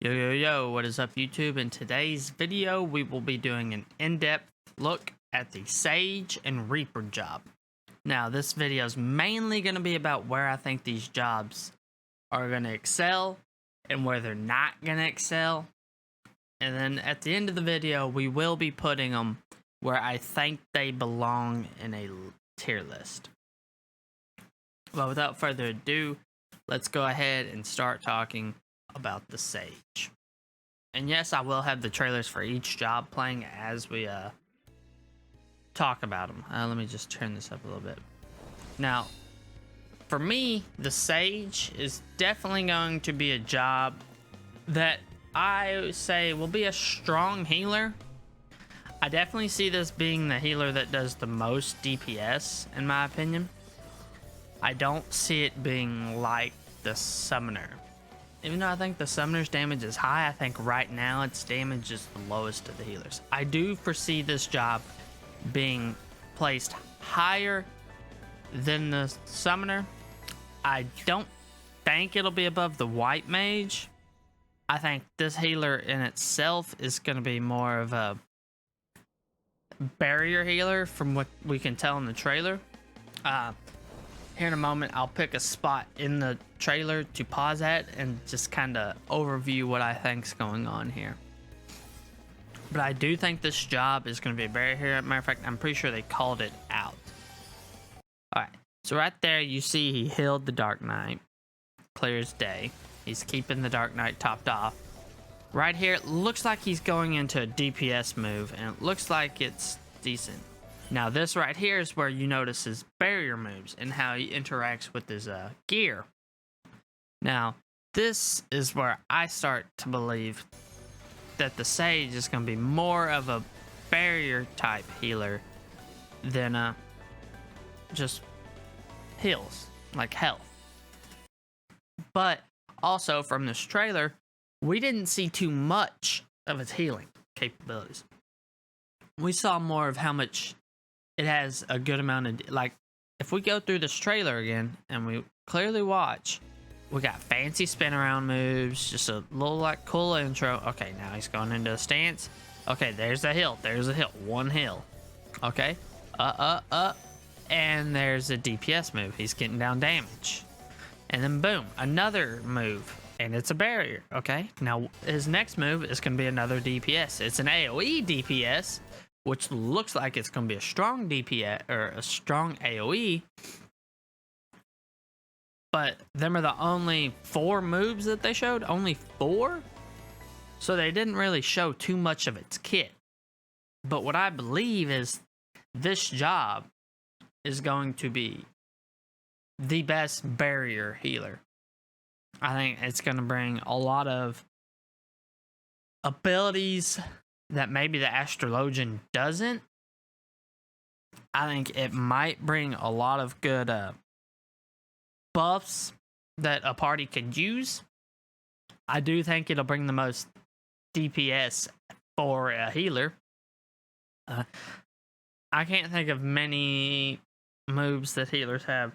Yo, what is up YouTube? In today's video, we will be doing an in-depth look at the Sage and Reaper job. Now, this video is mainly going to be about where I think these jobs are going to excel and where they're not going to excel. And then at the end of the video, we will be putting them where I think they belong in a tier list. But without further ado, let's go ahead and start talking about the Sage. And yes, I will have the trailers for each job playing as we talk about them. Let me just turn this up a little bit. Now, for me, the Sage is definitely going to be a job that I say will be a strong healer. I definitely see this being the healer that does the most DPS, in my opinion. I don't see it being like the Summoner. Even though I think the Summoner's damage is high, I think right now its damage is the lowest of the healers. I do foresee this job being placed higher than the Summoner. I don't think it'll be above the White Mage. I think this healer in itself is going to be more of a barrier healer from what we can tell in the trailer. Here in a moment, I'll pick a spot in the trailer to pause at and just kind of overview what I think's going on here. But I do think this job is going to be a barrier here. Matter of fact, I'm pretty sure they called it out. All right, so right there, you see he healed the Dark Knight. Clear as day. He's keeping the Dark Knight topped off. Right here, it looks like he's going into a DPS move, and it looks like it's decent. Now, this right here is where you notice his barrier moves and how he interacts with his gear. Now, this is where I start to believe that the Sage is going to be more of a barrier type healer than just heals, like health. But also from this trailer, we didn't see too much of its healing capabilities. We saw more of how much it has a good amount of, like, if we go through this trailer again and we clearly watch, we got fancy spin around moves, just a little like cool intro. Okay, now he's going into a stance. Okay, there's a hill. There's a hill. One hill. Okay. And there's a DPS move. He's getting down damage. And then boom, another move. And it's a barrier. Okay. Now his next move is going to be another DPS. It's an AoE DPS, which looks like it's going to be a strong DPS or a strong AoE. But them are the only 4 moves that they showed. Only 4? So they didn't really show too much of its kit. But what I believe is this job is going to be the best barrier healer. I think it's going to bring a lot of abilities that maybe the Astrologian doesn't. I think it might bring a lot of good buffs that a party could use. I do think it'll bring the most DPS for a healer. I can't think of many moves that healers have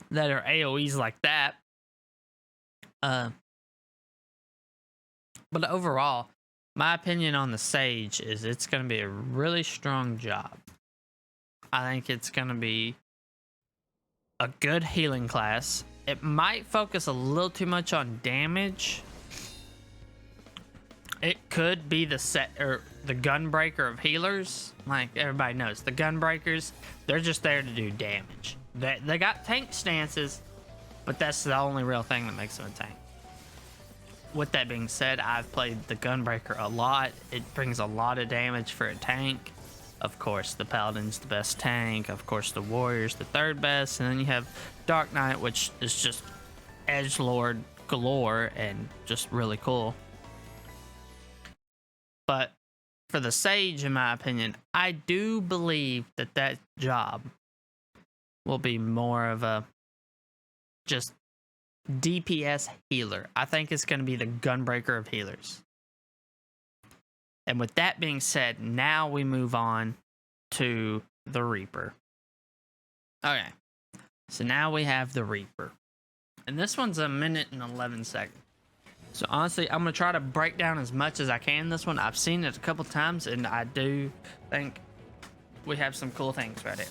that are AoEs like that. But overall, my opinion on the Sage is it's going to be a really strong job. I think it's going to be a good healing class. It might focus a little too much on damage. It could be the gunbreaker of healers. Like everybody knows, the gunbreakers, they're just there to do damage. They got tank stances, but that's the only real thing that makes them a tank. With that being said, I've played the gunbreaker a lot. It brings a lot of damage for a tank. Of course, the Paladin's the best tank. Of course, the Warrior's the third best. And then you have Dark Knight, which is just edgelord galore and just really cool. But for the Sage, in my opinion, I do believe that that job will be more of a just DPS healer. I think it's going to be the gunbreaker of healers. And with that being said, now we move on to the Reaper. Okay, so now we have the Reaper. And this one's a minute and 11 seconds. So honestly, I'm gonna try to break down as much as I can this one. I've seen it a couple times, and I do think we have some cool things right here.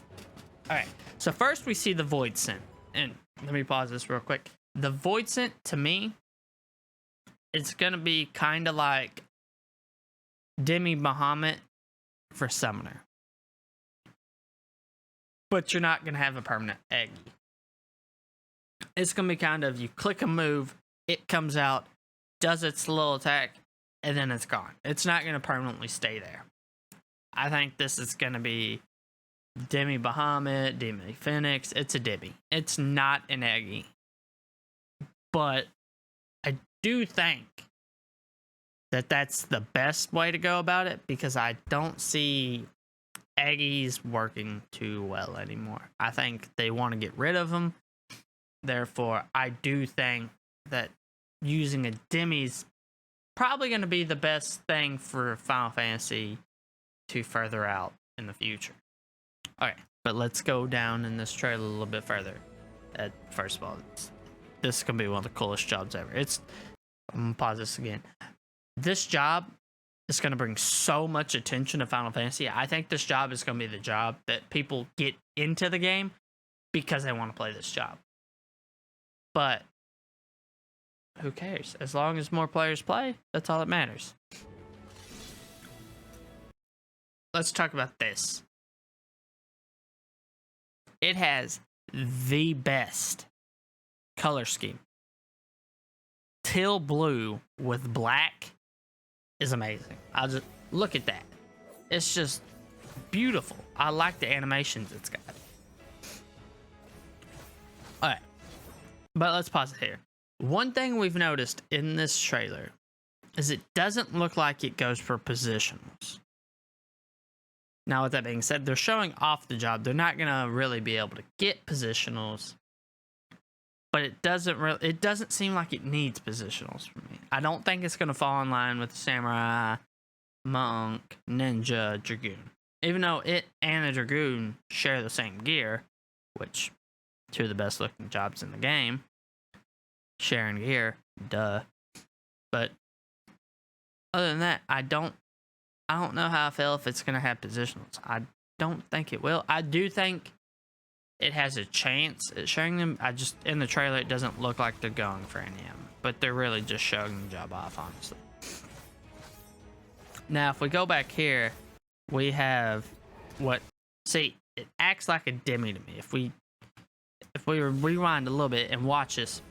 All right, so first we see the Void Scent, and let me pause this real quick. The Void Scent, to me, it's gonna be kind of like Demi Bahamut for Summoner, but you're not gonna have a permanent Eggy. It's gonna be kind of, you click a move, it comes out, does its little attack, and then it's gone. It's not going to permanently stay there. I think this is going to be Demi Bahamut, Demi Phoenix. It's a Demi. It's not an Eggy. But I do think that that's the best way to go about it, because I don't see Eggies working too well anymore. I think they want to get rid of them. Therefore, I do think that using a Demi's probably going to be the best thing for Final Fantasy to further out in the future. Alright, but let's go down in this trailer a little bit further. First of all, this is going to be one of the coolest jobs ever. I'm going to pause this again. This job is going to bring so much attention to Final Fantasy. I think this job is going to be the job that people get into the game because they want to play this job. But who cares? As long as more players play, that's all that matters. Let's talk about this. It has the best color scheme. Teal blue with black is amazing. I'll just look at that. It's just beautiful. I like the animations it's got. All right, but let's pause it here. One thing we've noticed in this trailer is it doesn't look like it goes for positionals. Now, with that being said, they're showing off the job. They're not going to really be able to get positionals, but it doesn't seem like it needs positionals for me. I don't think it's going to fall in line with the Samurai, Monk, Ninja, Dragoon. Even though it and the Dragoon share the same gear, which two of the best looking jobs in the game. Sharing gear, duh. But other than that, I don't know how I feel if it's gonna have positionals. I don't think it will. I do think it has a chance at showing them. In the trailer, it doesn't look like they're going for any of them, but they're really just showing the job off, honestly. Now, if we go back here, we have it acts like a Demi to me. If we rewind a little bit and watch this,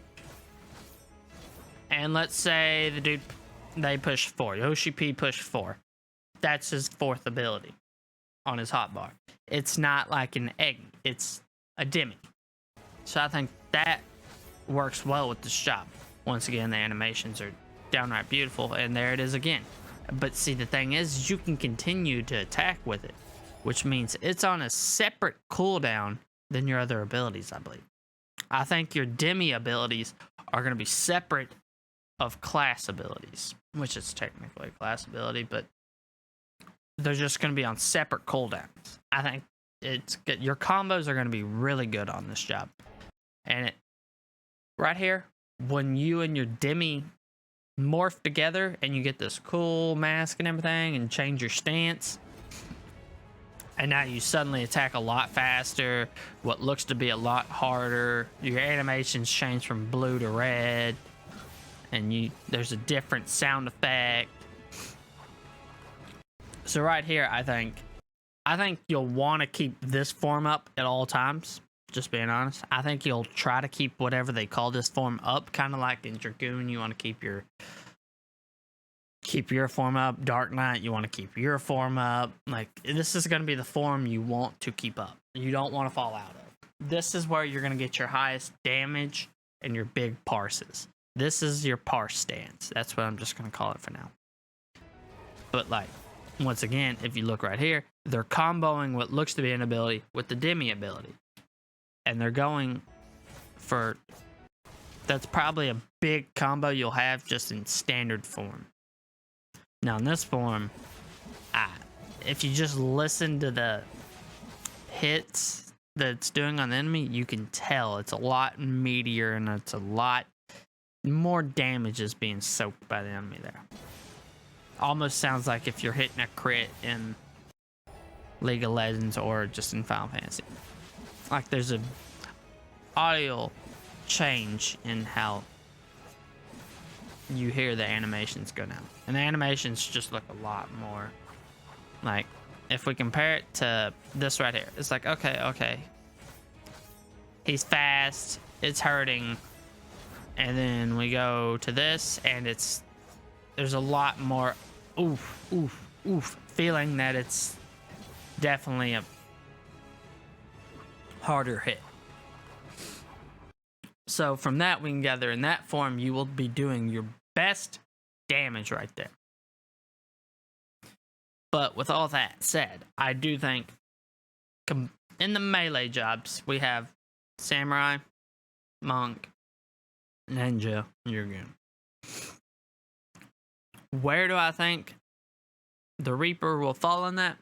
and let's say the dude, they push 4. Yoshi P pushed 4. That's his 4th ability on his hotbar. It's not like an egg. It's a Demi. So I think that works well with this job. Once again, the animations are downright beautiful, and there it is again. But see, the thing is, you can continue to attack with it, which means it's on a separate cooldown than your other abilities, I believe. I think your Demi abilities are going to be separate of class abilities, which is technically a class ability, but they're just going to be on separate cooldowns. I think it's good. Your combos are going to be really good on this job. And right here, when you and your Demi morph together and you get this cool mask and everything and change your stance, and now you suddenly attack a lot faster, what looks to be a lot harder. Your animations change from blue to red, and there's a different sound effect. So right here, I think you'll want to keep this form up at all times. Just being honest, I think you'll try to keep whatever they call this form up, kind of like in Dragoon. You want to keep your form up. Dark Knight, you want to keep your form up. Like, this is going to be the form you want to keep up. You don't want to fall out of. This is where you're going to get your highest damage and your big parses. This is your parse stance. That's what I'm just going to call it for now. But like, once again, if you look right here, they're comboing what looks to be an ability with the Demi ability. And they're going for, that's probably a big combo you'll have just in standard form. Now in this form, if you just listen to the hits that it's doing on the enemy, you can tell it's a lot meatier and it's a lot more damage is being soaked by the enemy there. Almost sounds like if you're hitting a crit in League of Legends or just in Final Fantasy. Like there's a audio change in how you hear the animations go down. And the animations just look a lot more like, if we compare it to this right here, it's like, okay. He's fast, it's hurting. And then we go to this and there's a lot more oof feeling that it's definitely a harder hit. So from that we can gather in that form you will be doing your best damage right there. But with all that said, I do think in the melee jobs we have Samurai, Monk, Ninja, Dragoon. Where do I think the Reaper will fall in that?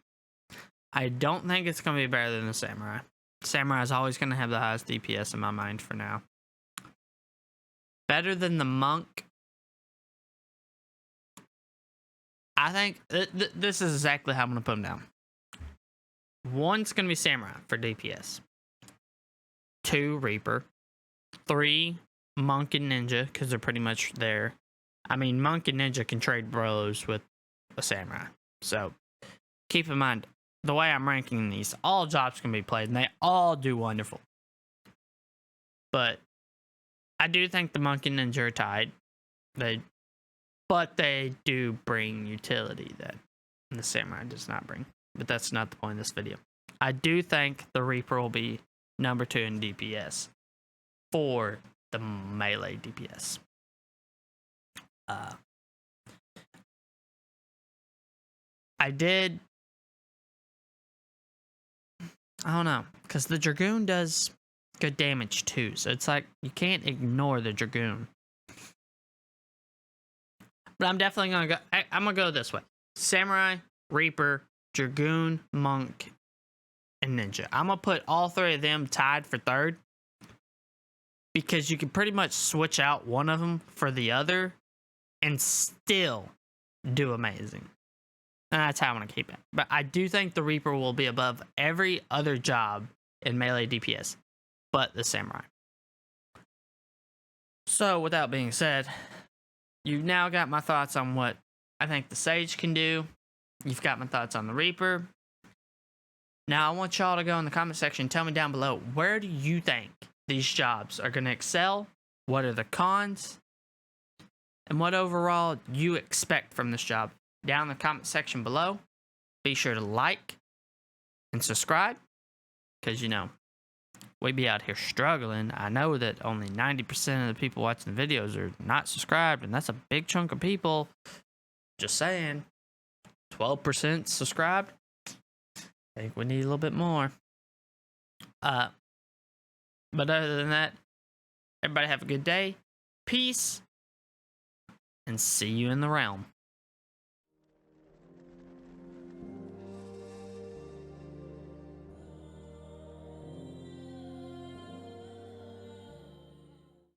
I don't think it's going to be better than the Samurai. Samurai is always going to have the highest DPS in my mind for now. Better than the Monk. I think this is exactly how I'm going to put them down. One's going to be Samurai for DPS. 2, Reaper. 3, Monk and Ninja, because they're pretty much there. I mean, Monk and Ninja can trade blows with a Samurai. So, keep in mind, the way I'm ranking these, all jobs can be played, and they all do wonderful. But, I do think the Monk and Ninja are tied. But they do bring utility that the Samurai does not bring. But that's not the point of this video. I do think the Reaper will be number 2 in DPS for the melee DPS. I don't know, because the Dragoon does good damage too, so it's like you can't ignore the Dragoon. But I'm definitely gonna go. I'm gonna go this way: Samurai, Reaper, Dragoon, Monk, and Ninja. I'm gonna put all 3 of them tied for 3rd, because you can pretty much switch out one of them for the other and still do amazing. And that's how I'm going to keep it. But I do think the Reaper will be above every other job in melee DPS, but the Samurai. So, with that being said, you've now got my thoughts on what I think the Sage can do. You've got my thoughts on the Reaper. Now, I want y'all to go in the comment section and tell me down below, where do you think these jobs are going to excel? What are the cons? And what overall you expect from this job? Down in the comment section below. Be sure to like and subscribe, because, you know, we be out here struggling. I know that only 90% of the people watching the videos are not subscribed, and that's a big chunk of people. Just saying. 12% subscribed. I think we need a little bit more. But other than that, everybody have a good day. Peace. And see you in the realm.